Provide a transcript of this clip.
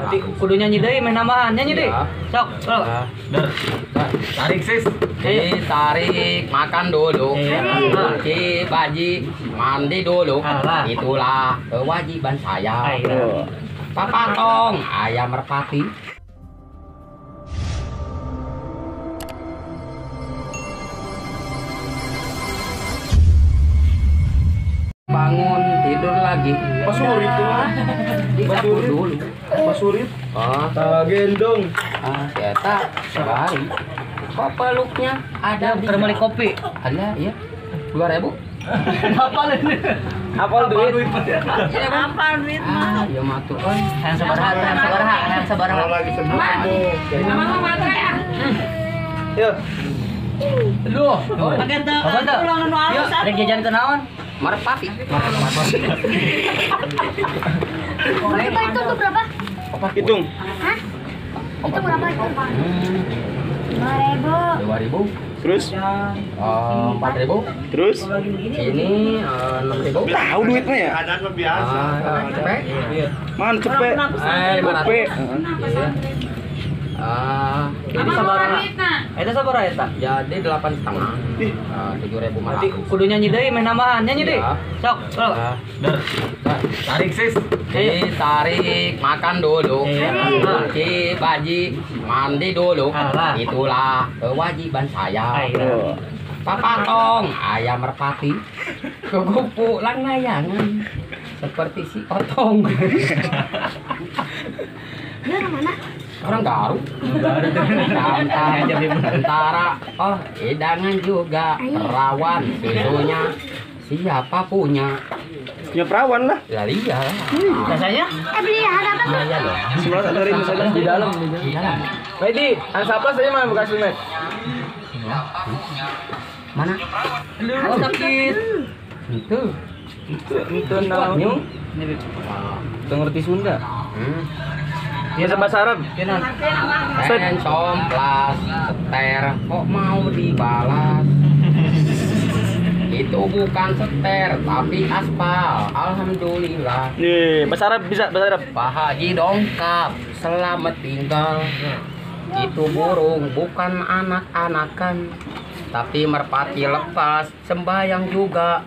Berarti kudu nyanyi deui meh nambahan nyanyi deui. Sok, sok. Tarik sis. Tarik makan dulu. Cuci baju, mandi dulu. Itulah kewajiban saya. Papa tong ayam merpati. Bangun tidur lagi. Pasurit tuh. Disapu dulu. Pasurit. Gendong. Kita sekali. Kok peluknya ada di Termeli kopi. ada ya 2.000. Hafal ini. Hafal duit. Apa duit mah? Ya matu Hayang sabaraha, hayang sabaraha, hayang sabaraha. Lagi seneng tuh. Mama baterai ya. Yuk. Duh. Pakai teu. Apa tuh? Pulang nu Yuk, alus. rek jajan ke naon? merpati. Coba itu tuh berapa? Hitung. Hah? Itu berapa itu? 5.000. 2.000. Terus? 4.000. Terus? Ini 6.000. Tahu duitnya ya? Cepet. Mana cepet? 500. Jadi sabaraha? Eta sabaraha eta? Jadi 8,5. 7.500. Berarti kudu nyanyi deui meh nambahan nyanyi deui. Sok, sok. Tarik sis. Tarik makan dulu. Cuci baju, mandi dulu. Itulah kewajiban saya. Papa tong ayam merpati. Kegupu lang layangan seperti si otong. Dia orang mana? Orang Garu. Tentara. Oh, hidangan juga. Perawan susunya. Siapa punya? Punya perawan lah. Lah iya. Rasanya? Beli hadapan tuh. Iya loh. Sebelah ada ring saja di dalam. Di dalam. Medi, ansaplas aja mana bekas lumet? Mana? Oh, sakit. Itu. Itu naon? Itu ngerti Sunda. Bisa bahasa Arab. Kinan. Somplas, seter, kok mau dibalas? Itu bukan seter, tapi aspal. Alhamdulillah. Nih, bahasa Arab bisa bahasa Arab. Pak Haji dongkap, selamat tinggal. Itu burung bukan anak-anakan, tapi merpati lepas, sembayang juga.